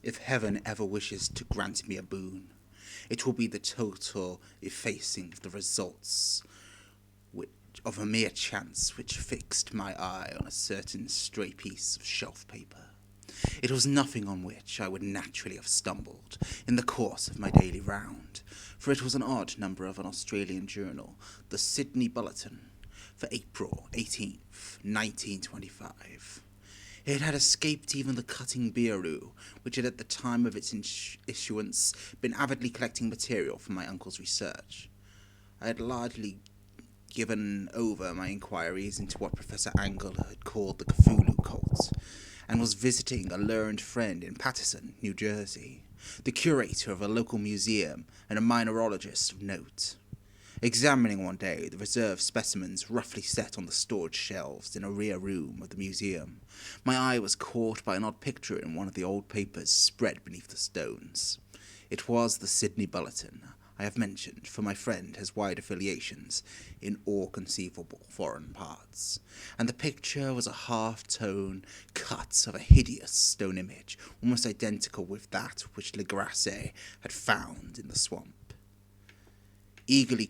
If heaven ever wishes to grant me a boon, it will be the total effacing of the results which, of a mere chance which fixed my eye on a certain stray piece of shelf paper. It was nothing on which I would naturally have stumbled in the course of my daily round, for it was an odd number of an Australian journal, the Sydney Bulletin, for April 18th, 1925. It had escaped even the cutting bureau, which had at the time of its issuance been avidly collecting material for my uncle's research. I had largely given over my inquiries into what Professor Angle had called the Cthulu cult, and was visiting a learned friend in Paterson, New Jersey, the curator of a local museum and a mineralogist of note. Examining one day the reserve specimens roughly set on the storage shelves in a rear room of the museum, my eye was caught by an odd picture in one of the old papers spread beneath the stones. It was the Sydney Bulletin I have mentioned, for my friend has wide affiliations in all conceivable foreign parts, and the picture was a half-tone cut of a hideous stone image, almost identical with that which Legrasse had found in the swamp. Eagerly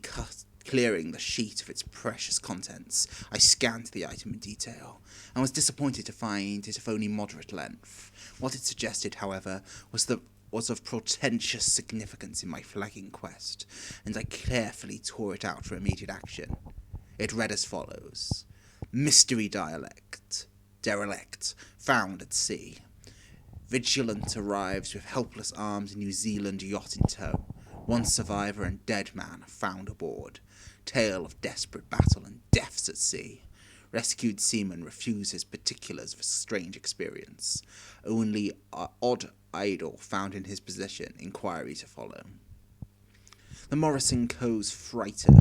clearing the sheet of its precious contents, I scanned the item in detail, and was disappointed to find it of only moderate length. What it suggested, however, was of portentous significance in my flagging quest, and I carefully tore it out for immediate action. It read as follows: Mystery derelict, found at sea. Vigilant arrives with helpless armed New Zealand yacht in tow. One survivor and dead man found aboard. Tale of desperate battle and deaths at sea. Rescued seaman refuses particulars of a strange experience. Only odd idol found in his possession. Inquiry to follow. The Morrison Co's freighter,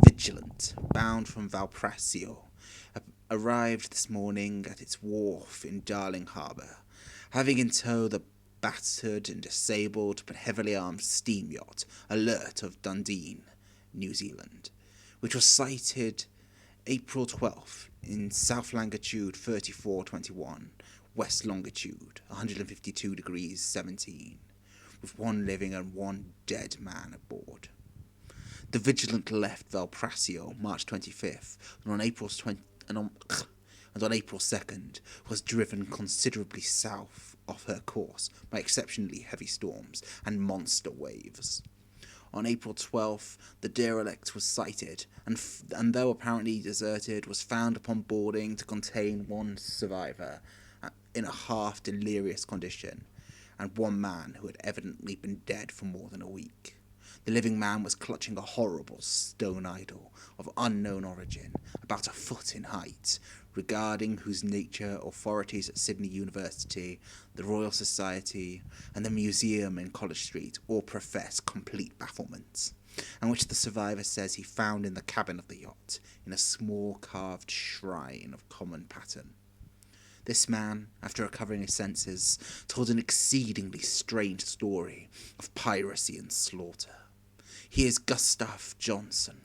Vigilant, bound from Valparaiso, arrived this morning at its wharf in Darling Harbour, having in tow the battered and disabled but heavily armed steam yacht Alert of Dundee, New Zealand, which was sighted April 12th in south longitude 3421, west longitude 152 degrees 17, with one living and one dead man aboard. The Vigilant left Valparaiso March 25th, and on April 2nd was driven considerably south off her course by exceptionally heavy storms and monster waves. On April 12th, the derelict was sighted, and though apparently deserted, was found upon boarding to contain one survivor in a half-delirious condition, and one man who had evidently been dead for more than a week. The living man was clutching a horrible stone idol of unknown origin, about a foot in height, regarding whose nature authorities at Sydney University, the Royal Society, and the museum in College Street all profess complete bafflement, and which the survivor says he found in the cabin of the yacht, in a small carved shrine of common pattern. This man, after recovering his senses, told an exceedingly strange story of piracy and slaughter. He is Gustav Johnson,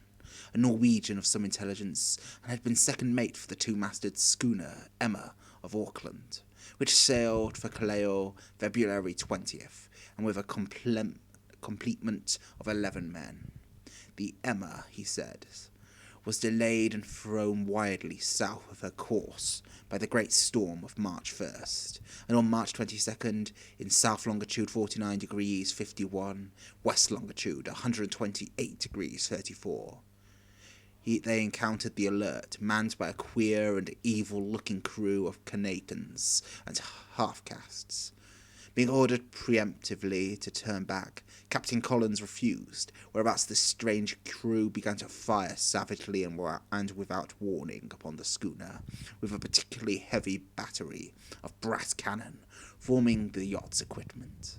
a Norwegian of some intelligence, and had been second mate for the two-masted schooner Emma of Auckland, which sailed for Callao February 20th, and with a complement of 11 men. The Emma, he said, was delayed and thrown widely south of her course by the great storm of March 1st, and on March 22nd, in south longitude 49 degrees 51, west longitude 128 degrees 34. They encountered the Alert, manned by a queer and evil-looking crew of Canadians and half-castes. Being ordered preemptively to turn back, Captain Collins refused, whereabouts this strange crew began to fire savagely and without warning upon the schooner, with a particularly heavy battery of brass cannon forming the yacht's equipment.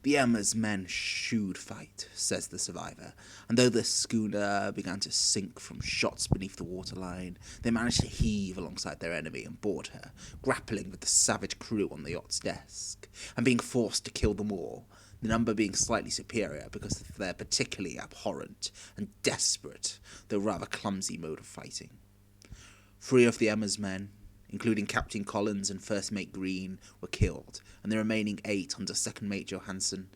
The Emma's men shooed fight, says the survivor, and though the schooner began to sink from shots beneath the waterline, they managed to heave alongside their enemy and board her, grappling with the savage crew on the yacht's deck, and being forced to kill them all, the number being slightly superior because of their particularly abhorrent and desperate, though rather clumsy mode of fighting. 3 of the Emma's men, including Captain Collins and First Mate Green, were killed, and the remaining 8 under second mate Johansen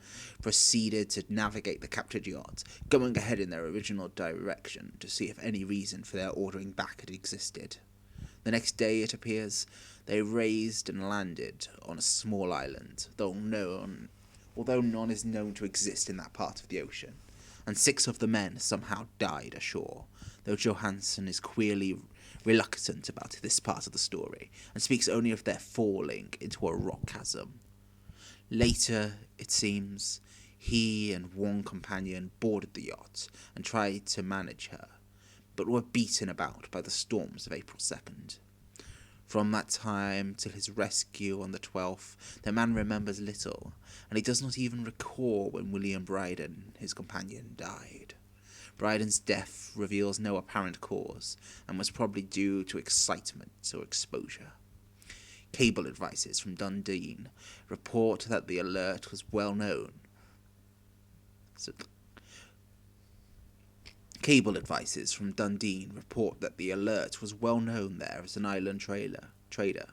proceeded to navigate the captured yacht, going ahead in their original direction to see if any reason for their ordering back had existed. The next day, it appears, they raised and landed on a small island, although none is known to exist in that part of the ocean, and 6 of the men somehow died ashore, though Johansen is queerly reluctant about this part of the story, and speaks only of their falling into a rock chasm. Later, it seems, he and one companion boarded the yacht and tried to manage her, but were beaten about by the storms of April 2nd. From that time till his rescue on the 12th, the man remembers little, and he does not even recall when William Bryden, his companion, died. Bryden's death reveals no apparent cause, and was probably due to excitement or exposure. Cable advices from Dundee report that the alert was well known. Cable advices from Dundee report that the alert was well known there as an island trader,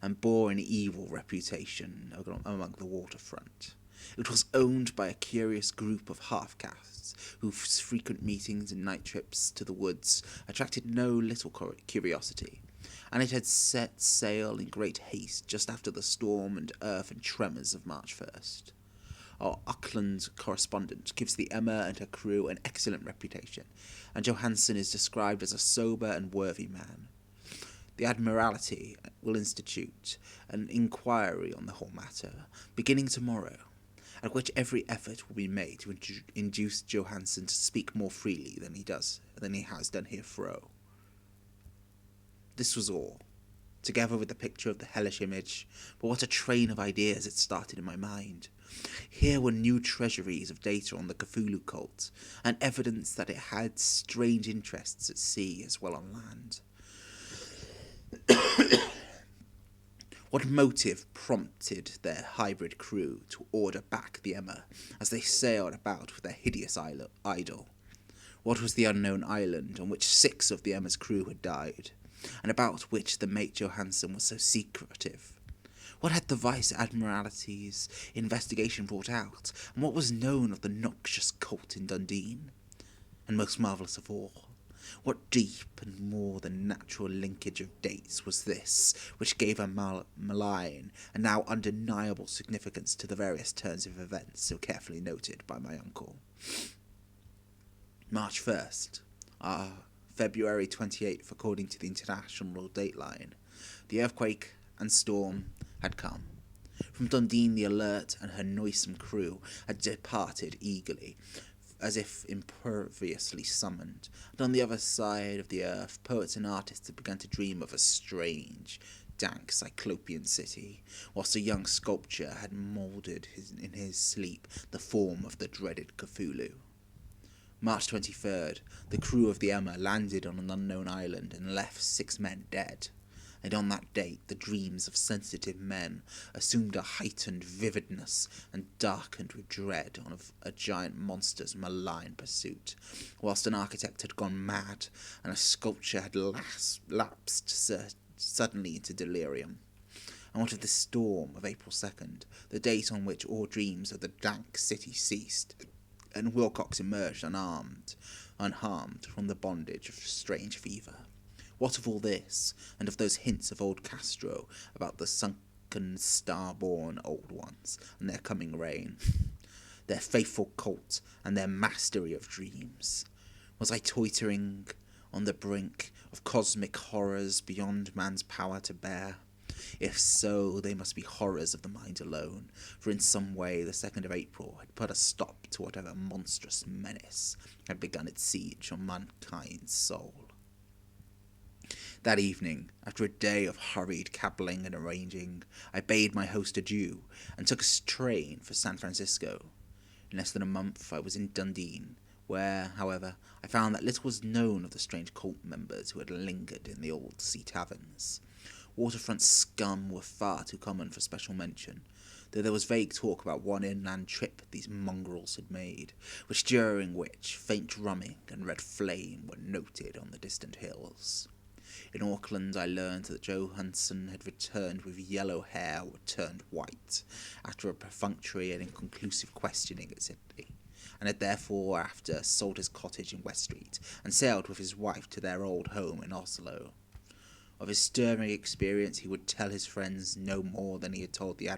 and bore an evil reputation among the waterfront. It was owned by a curious group of half-castes, whose frequent meetings and night trips to the woods attracted no little curiosity, and it had set sail in great haste just after the storm and earth and tremors of March 1st. Our Auckland correspondent gives the Emma and her crew an excellent reputation, and Johansen is described as a sober and worthy man. The Admiralty will institute an inquiry on the whole matter, beginning tomorrow, at which every effort will be made to induce Johansen to speak more freely than he has done heretofore. This was all, together with the picture of the hellish image, but what a train of ideas it started in my mind. Here were new treasuries of data on the Cthulu cult, and evidence that it had strange interests at sea as well on land. What motive prompted their hybrid crew to order back the Emma as they sailed about with their hideous idol? What was the unknown island on which 6 of the Emma's crew had died, and about which the mate Johansen was so secretive? What had the Vice-Admiralty's investigation brought out, and what was known of the noxious cult in Dundee? And most marvellous of all, what deep and more than natural linkage of dates was this, which gave a malign and now undeniable significance to the various turns of events so carefully noted by my uncle? March 1st, February 28th, according to the international dateline, the earthquake and storm had come. From Dundee, the Alert and her noisome crew had departed eagerly, as if imperviously summoned, and on the other side of the earth, poets and artists had begun to dream of a strange, dank cyclopean city, whilst a young sculptor had moulded in his sleep the form of the dreaded Cthulu. March 23rd, the crew of the Emma landed on an unknown island and left 6 men dead, and on that date the dreams of sensitive men assumed a heightened vividness and darkened with dread of a giant monster's malign pursuit, whilst an architect had gone mad and a sculptor had lapsed suddenly into delirium. And what of the storm of April 2nd, the date on which all dreams of the dank city ceased, and Wilcox emerged unharmed from the bondage of strange fever? What of all this, and of those hints of old Castro about the sunken star-born old ones and their coming reign, their faithful cult and their mastery of dreams? Was I tottering on the brink of cosmic horrors beyond man's power to bear? If so, they must be horrors of the mind alone, for in some way the 2nd of April had put a stop to whatever monstrous menace had begun its siege on mankind's soul. That evening, after a day of hurried caballing and arranging, I bade my host adieu, and took a train for San Francisco. In less than a month I was in Dundee, where, however, I found that little was known of the strange cult members who had lingered in the old sea taverns. Waterfront scum were far too common for special mention, though there was vague talk about one inland trip these mongrels had made, during which faint drumming and red flame were noted on the distant hills. In Auckland, I learned that Johansson had returned with yellow hair turned white after a perfunctory and inconclusive questioning at Sydney, and had therefore after sold his cottage in West Street and sailed with his wife to their old home in Oslo. Of his stirring experience he would tell his friends no more than he had told the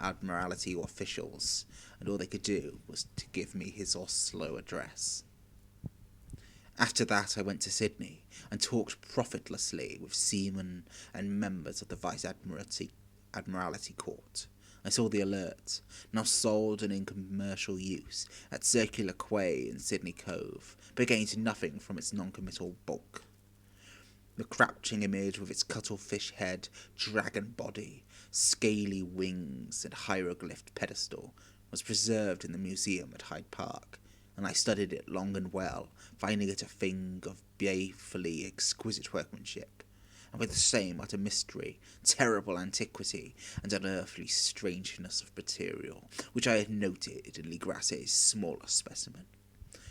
Admiralty officials, and all they could do was to give me his Oslo address. After that I went to Sydney and talked profitlessly with seamen and members of the Admiralty Court. I saw the Alert, now sold and in commercial use, at Circular Quay in Sydney Cove, but gained nothing from its non-committal bulk. The crouching image with its cuttlefish head, dragon body, scaly wings and hieroglyphed pedestal was preserved in the museum at Hyde Park, and I studied it long and well, finding it a thing of balefully exquisite workmanship, and with the same utter mystery, terrible antiquity, and unearthly strangeness of material, which I had noted in Grasse's smaller specimen.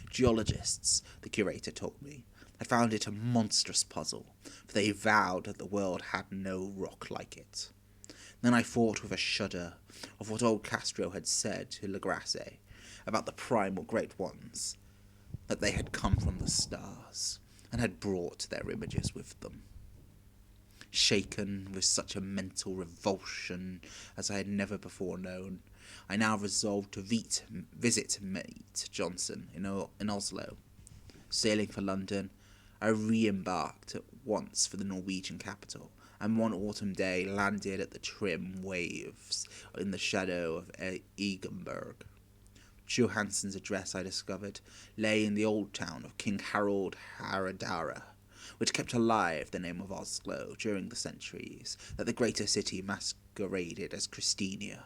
Geologists, the curator told me, had found it a monstrous puzzle, for they vowed that the world had no rock like it. Then I thought with a shudder of what old Castro had said to Grasse about the primal great ones, that they had come from the stars, and had brought their images with them. Shaken with such a mental revulsion as I had never before known, I now resolved to visit mate Johnson in Oslo. Sailing for London, I re-embarked at once for the Norwegian capital, and one autumn day landed at the trim waves in the shadow of Egenberg. Johansson's address, I discovered, lay in the old town of King Harald Haradara, which kept alive the name of Oslo during the centuries that the greater city masqueraded as Christiania.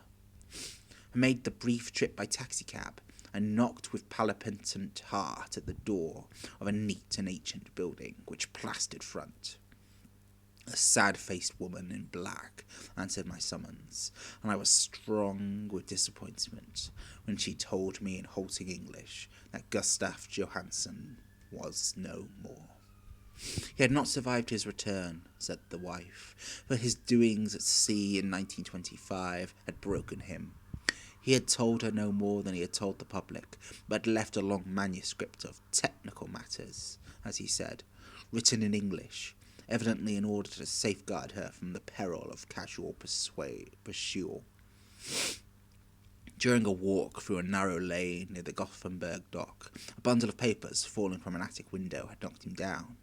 I made the brief trip by taxicab, and knocked with palpitant heart at the door of a neat and ancient building which plastered front. A sad-faced woman in black answered my summons, and I was strong with disappointment when she told me in halting English that Gustav Johansson was no more. He had not survived his return, said the wife, for his doings at sea in 1925 had broken him. He had told her no more than he had told the public, but had left a long manuscript of technical matters, as he said, written in English, evidently in order to safeguard her from the peril of casual pursuit. During a walk through a narrow lane near the Gothenburg dock, a bundle of papers falling from an attic window had knocked him down.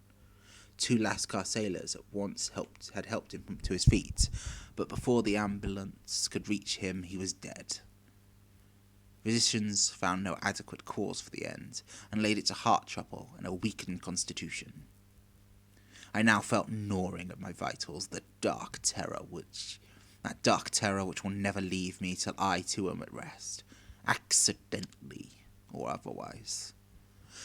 2 Lascar sailors at once had helped him to his feet, but before the ambulance could reach him, he was dead. Physicians found no adequate cause for the end, and laid it to heart trouble and a weakened constitution. I now felt gnawing at my vitals that dark terror which will never leave me till I too am at rest, accidentally or otherwise.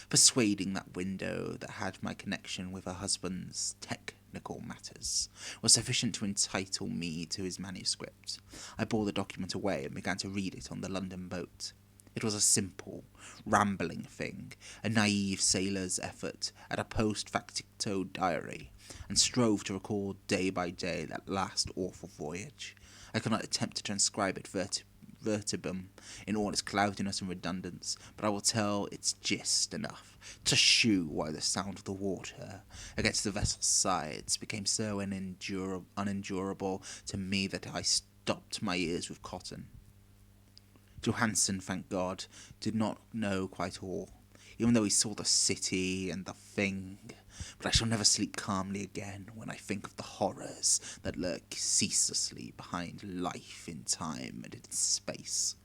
Persuading that window that had my connection with her husband's technical matters was sufficient to entitle me to his manuscript. I bore the document away and began to read it on the London boat. It was a simple, rambling thing, a naive sailor's effort at a post-facto diary, and strove to record day by day that last awful voyage. I could not attempt to transcribe it verbatim in all its cloudiness and redundance, but I will tell its gist enough to shew why the sound of the water against the vessel's sides became so unendurable to me that I stopped my ears with cotton. Johansson, thank God, did not know quite all, even though he saw the city and the thing, but I shall never sleep calmly again when I think of the horrors that lurk ceaselessly behind life in time and in space,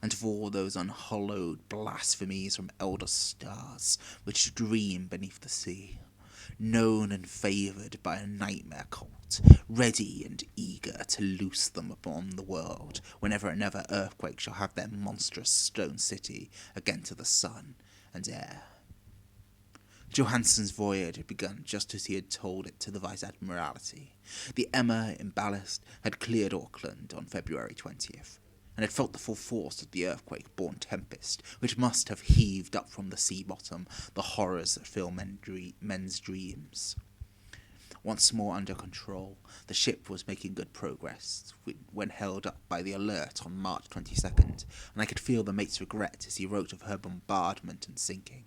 and of all those unhallowed blasphemies from elder stars which dream beneath the sea, known and favoured by a nightmare cult, ready and eager to loose them upon the world whenever another earthquake shall have their monstrous stone city again to the sun and air. Johansson's voyage had begun just as he had told it to the Vice-Admiralty. The Emma in ballast had cleared Auckland on February 20th, and had felt the full force of the earthquake-born tempest, which must have heaved up from the sea bottom the horrors that fill men's dreams. Once more under control, the ship was making good progress when held up by the Alert on March 22nd, and I could feel the mate's regret as he wrote of her bombardment and sinking.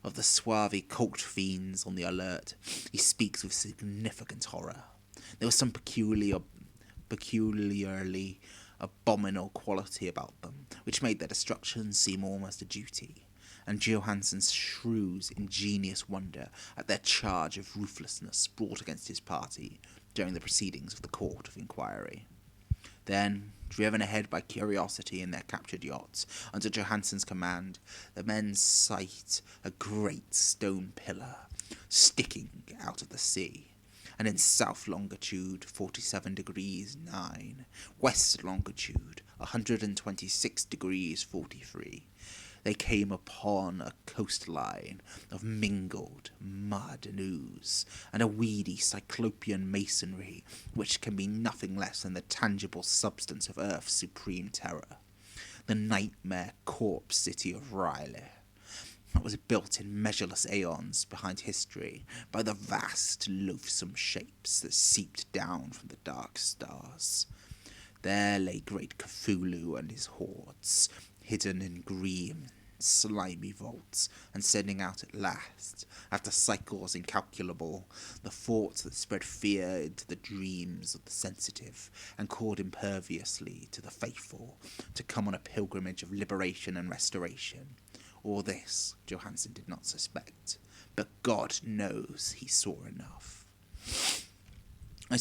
Of the swarthy cult fiends on the Alert, he speaks with significant horror. There was some peculiarly abominable quality about them, which made their destruction seem almost a duty, and Johansen shrews ingenious wonder at their charge of ruthlessness brought against his party during the proceedings of the Court of Inquiry. Then, driven ahead by curiosity in their captured yachts, under Johansen's command, the men sight a great stone pillar sticking out of the sea, and in south longitude 47 degrees 9, west longitude 126 degrees 43, they came upon a coastline of mingled mud and ooze, and a weedy cyclopean masonry which can be nothing less than the tangible substance of Earth's supreme terror, the nightmare corpse city of Riley, that was built in measureless aeons behind history by the vast, loathsome shapes that seeped down from the dark stars. There lay great Cthulu and his hordes, hidden in green, slimy vaults, and sending out at last, after cycles incalculable, the thoughts that spread fear into the dreams of the sensitive, and called imperviously to the faithful to come on a pilgrimage of liberation and restoration. All this Johansen did not suspect, but God knows he saw enough. I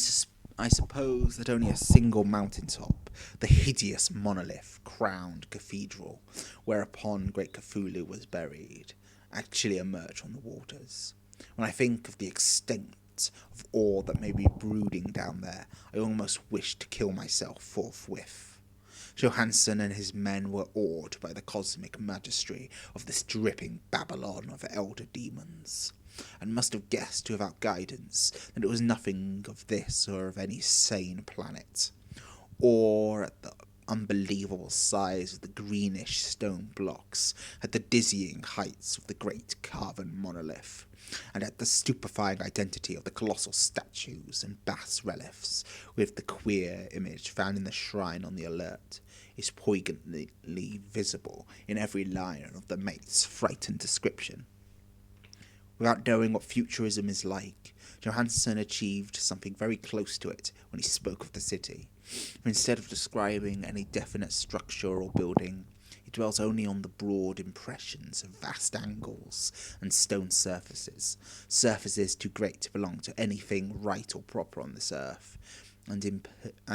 suppose that only a single mountaintop, the hideous monolith-crowned cathedral, whereupon great Cthulu was buried, actually emerged from the waters. When I think of the extent of all that may be brooding down there, I almost wish to kill myself forthwith. Johansen and his men were awed by the cosmic majesty of this dripping Babylon of elder demons, and must have guessed without guidance that it was nothing of this or of any sane planet, or at the unbelievable size of the greenish stone blocks, at the dizzying heights of the great carven monolith, and at the stupefying identity of the colossal statues and bas-reliefs, with the queer image found in the shrine on the Alert, is poignantly visible in every line of the mate's frightened description. Without knowing what futurism is like, Johansen achieved something very close to it when he spoke of the city. For instead of describing any definite structure or building, he dwelt only on the broad impressions of vast angles and stone surfaces too great to belong to anything right or proper on this earth, and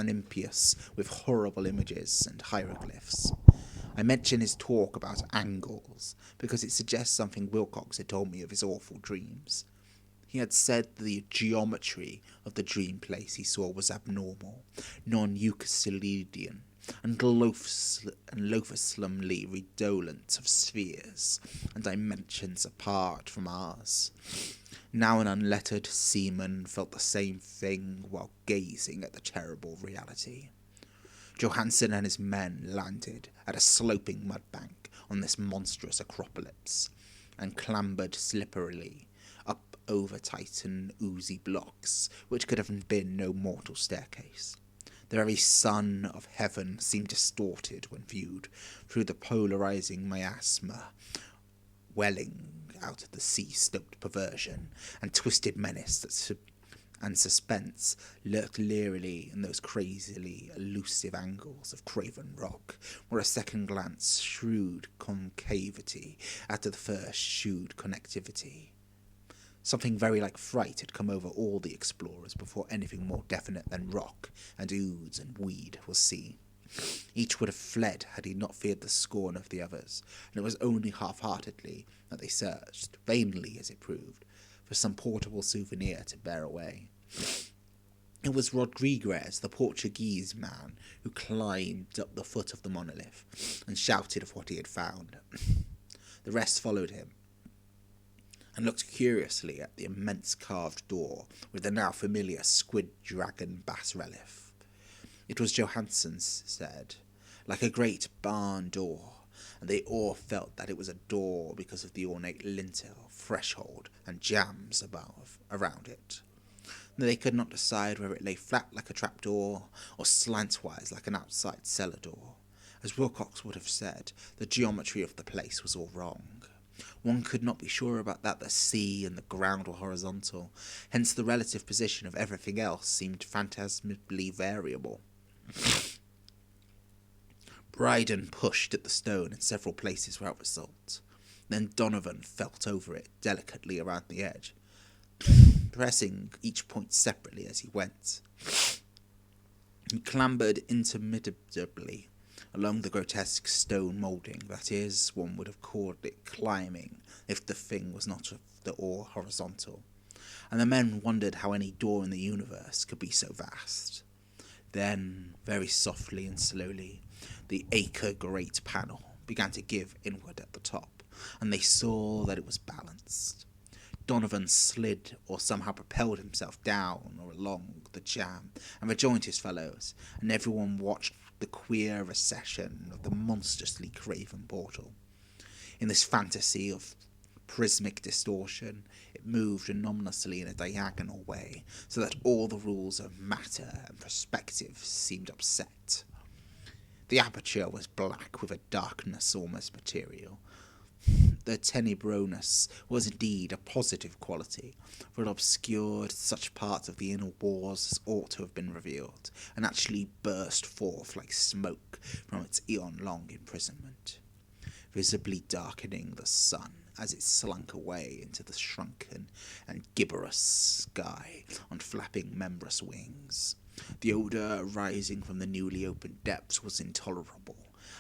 impious with horrible images and hieroglyphs. I mention his talk about angles because it suggests something Wilcox had told me of his awful dreams. He had said the geometry of the dream place he saw was abnormal, non-Euclidean, and loathsomely redolent of spheres and dimensions apart from ours. Now an unlettered seaman felt the same thing while gazing at the terrible reality. Johansen and his men landed at a sloping mudbank on this monstrous acropolis, and clambered slipperily up over tight and oozy blocks, which could have been no mortal staircase. The very sun of heaven seemed distorted when viewed through the polarizing miasma welling out of the sea-stoked perversion and twisted menace and suspense lurked leerily in those crazily elusive angles of craven rock, where a second glance shrewd concavity after the first shrewd connectivity. Something very like fright had come over all the explorers before anything more definite than rock and ooze and weed was seen. Each would have fled had he not feared the scorn of the others, and it was only half-heartedly that they searched, vainly as it proved, for some portable souvenir to bear away. It was Rodriguez, the Portuguese man, who climbed up the foot of the monolith and shouted of what he had found. The rest followed him, and looked curiously at the immense carved door with the now familiar squid dragon bas-relief. It was Johansen's, said, like a great barn door, and they all felt that it was a door because of the ornate lintel, threshold, and jambs around it. They could not decide whether it lay flat like a trapdoor or slantwise like an outside cellar door. As Wilcox would have said, the geometry of the place was all wrong. One could not be sure about that the sea and the ground were horizontal, hence the relative position of everything else seemed phantasmally variable. Bryden pushed at the stone in several places without result. Then Donovan felt over it delicately around the edge, pressing each point separately as he went. He clambered interminably along the grotesque stone moulding, that is, one would have called it climbing if the thing was not of the ore horizontal, and the men wondered how any door in the universe could be so vast. Then, very softly and slowly, the acre-great panel began to give inward at the top, and they saw that it was balanced. Donovan slid or somehow propelled himself down or along the jamb and rejoined his fellows, and everyone watched the queer recession of the monstrously craven portal. In this fantasy of prismic distortion, it moved anomalously in a diagonal way, so that all the rules of matter and perspective seemed upset. The aperture was black with a darkness almost material. The tenebrousness was indeed a positive quality, for it obscured such parts of the inner walls as ought to have been revealed, and actually burst forth like smoke from its eon-long imprisonment, visibly darkening the sun as it slunk away into the shrunken and gibbous sky on flapping membranous wings. The odour arising from the newly opened depths was intolerable,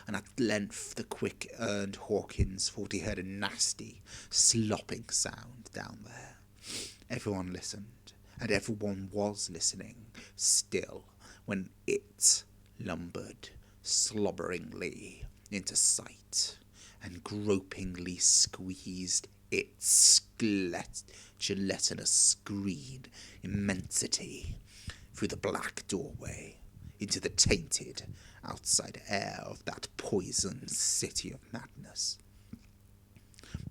and at length the quick-earned Hawkins thought he heard a nasty, slopping sound down there. Everyone listened, and everyone was listening still, when it lumbered slobberingly into sight, and gropingly squeezed its gelatinous green immensity through the black doorway into the tainted outside air of that poisoned city of madness.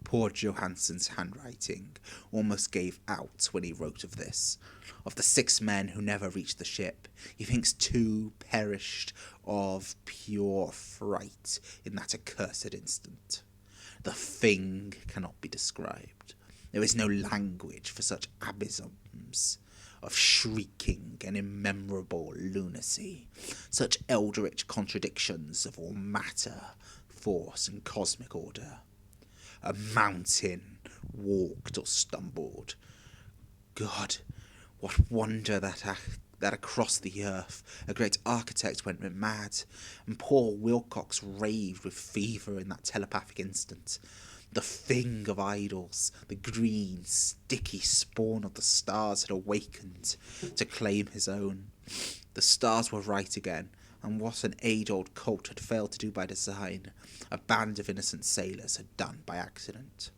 Poor Johansen's handwriting almost gave out when he wrote of this. Of the 6 men who never reached the ship, he thinks 2 perished of pure fright in that accursed instant. The thing cannot be described. There is no language for such abysms of shrieking and immemorable lunacy, such eldritch contradictions of all matter, force, and cosmic order. A mountain walked or stumbled. God, what wonder that across the earth a great architect went mad, and poor Wilcox raved with fever in that telepathic instant. The thing of idols, the green, sticky spawn of the stars had awakened to claim his own. The stars were right again, and what an age-old cult had failed to do by design, a band of innocent sailors had done by accident.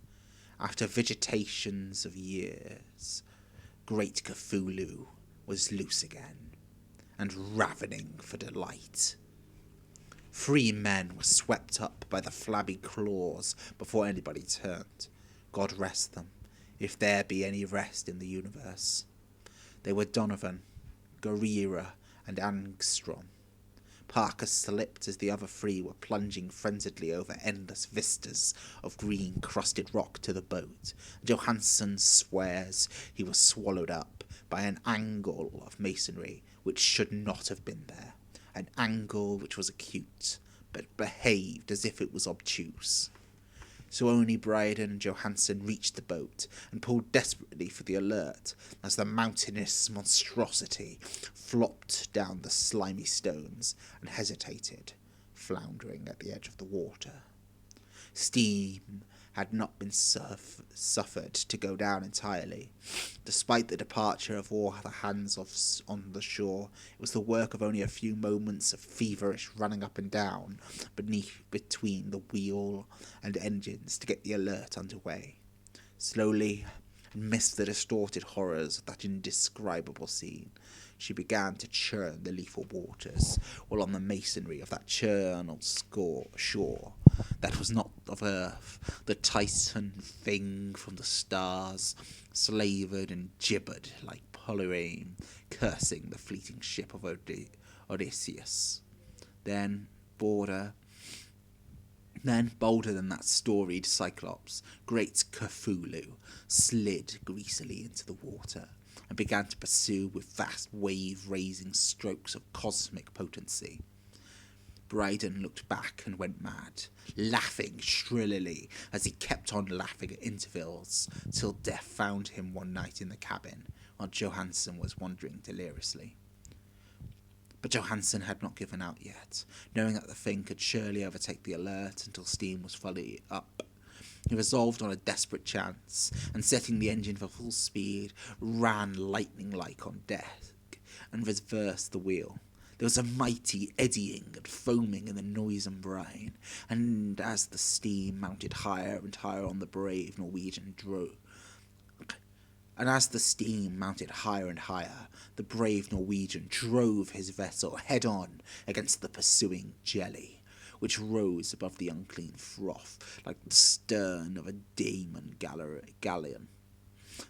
After vegetations of years, great Cthulu was loose again, and ravening for delight. 3 men were swept up by the flabby claws before anybody turned. God rest them, if there be any rest in the universe. They were Donovan, Guerrera, and Angstrom. Parker slipped as the other 3 were plunging frenziedly over endless vistas of green-crusted rock to the boat. Johansen swears he was swallowed up by an angle of masonry which should not have been there, an angle which was acute, but behaved as if it was obtuse. So only Bryden and Johansen reached the boat and pulled desperately for the Alert as the mountainous monstrosity flopped down the slimy stones and hesitated, floundering at the edge of the water. Steam had not been suffered to go down entirely. Despite the departure of all the hands on the shore, it was the work of only a few moments of feverish running up and down between the wheel and engines to get the Alert under way. Slowly, amidst the distorted horrors of that indescribable scene, she began to churn the lethal waters, while on the masonry of that churned shore that was not of earth, the Titan thing from the stars, slavered and gibbered like Polyrame, cursing the fleeting ship of Odysseus. Then, bolder than that storied Cyclops, great Cthulu slid greasily into the water and began to pursue with vast wave-raising strokes of cosmic potency. Bryden looked back and went mad, laughing shrilly as he kept on laughing at intervals, till death found him one night in the cabin, while Johansen was wandering deliriously. But Johansen had not given out yet, knowing that the thing could surely overtake the Alert until steam was fully up. He resolved on a desperate chance, and setting the engine for full speed, ran lightning-like on deck, and reversed the wheel. There was a mighty eddying and foaming in the noisome brine, and as the steam mounted higher and higher on the brave Norwegian drove, his vessel head-on against the pursuing jelly, which rose above the unclean froth like the stern of a Damon galleon.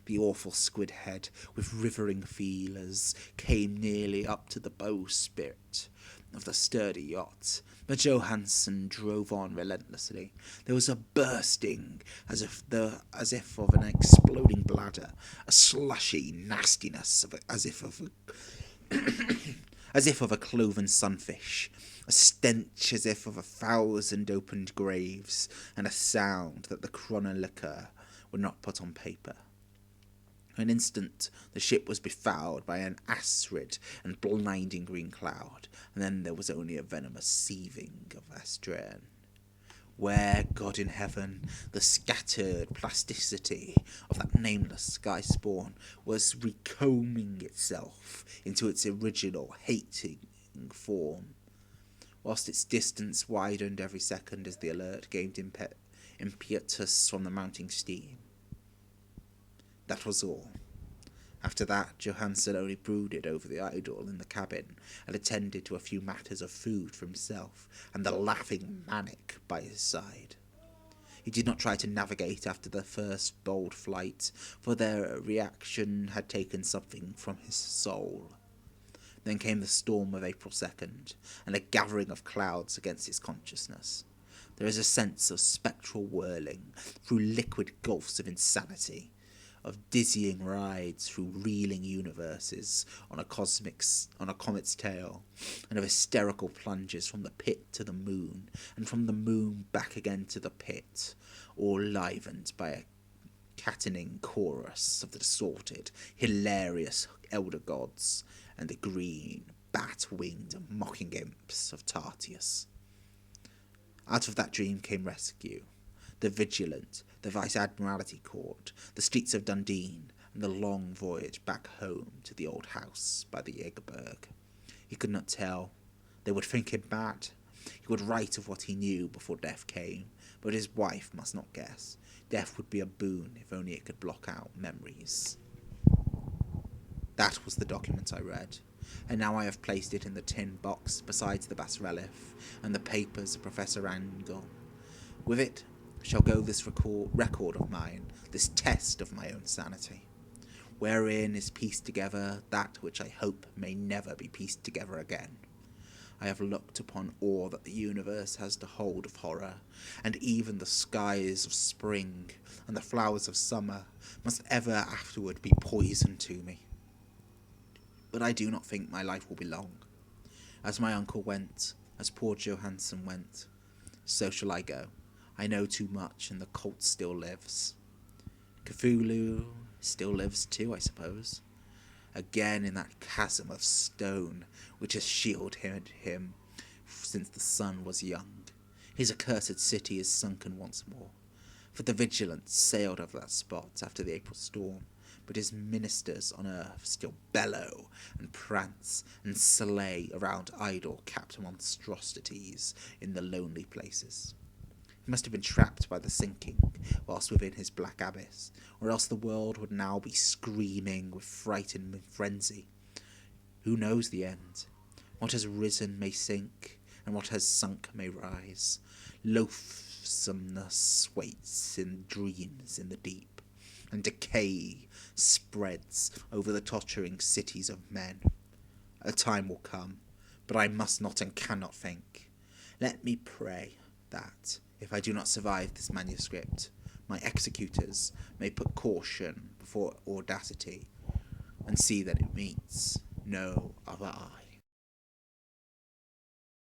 The awful squid head, with rivering feelers, came nearly up to the bowsprit of the sturdy yacht, but Johansen drove on relentlessly. There was a bursting, as if of an exploding bladder, a slushy nastiness, as if of a cloven sunfish, a stench as if of 1,000 opened graves, and a sound that the chronicler would not put on paper. In an instant, the ship was befouled by an acrid and blinding green cloud, and then there was only a venomous seething of astern. Where, God in heaven, the scattered plasticity of that nameless sky spawn was recombing itself into its original hating form, whilst its distance widened every second as the Alert gained impetus from the mounting steam. That was all. After that, Johansen only brooded over the idol in the cabin and attended to a few matters of food for himself and the laughing Manic by his side. He did not try to navigate after the first bold flight, for their reaction had taken something from his soul. Then came the storm of April 2nd, and a gathering of clouds against his consciousness. There is a sense of spectral whirling through liquid gulfs of insanity, of dizzying rides through reeling universes on a comet's tail, and of hysterical plunges from the pit to the moon, and from the moon back again to the pit, all livened by a catening chorus of the distorted, hilarious elder gods and the green, bat-winged, mocking imps of Tartarus. Out of that dream came rescue. The Vigilant, the Vice-Admiralty Court, the streets of Dundee, and the long voyage back home to the old house by the Jägerberg. He could not tell. They would think him mad. He would write of what he knew before death came, but his wife must not guess. Death would be a boon if only it could block out memories. That was the document I read, and now I have placed it in the tin box beside the bas-relief and the papers of Professor Angel. With it shall go this record of mine, this test of my own sanity, wherein is pieced together that which I hope may never be pieced together again. I have looked upon all that the universe has to hold of horror, and even the skies of spring and the flowers of summer must ever afterward be poison to me. But I do not think my life will be long. As my uncle went, as poor Johansen went, so shall I go. I know too much, and the cult still lives. Cthulu still lives too, I suppose. Again in that chasm of stone which has shielded him since the sun was young. His accursed city is sunken once more, for the Vigilant sailed over that spot after the April storm, but his ministers on earth still bellow and prance and slay around idol-capped monstrosities in the lonely places. He must have been trapped by the sinking whilst within his black abyss, or else the world would now be screaming with fright and frenzy. Who knows the end? What has risen may sink, and what has sunk may rise. Loathsomeness waits in dreams in the deep, and decay spreads over the tottering cities of men. A time will come, but I must not and cannot think. Let me pray that, if I do not survive this manuscript, my executors may put caution before audacity, and see that it meets no other eye.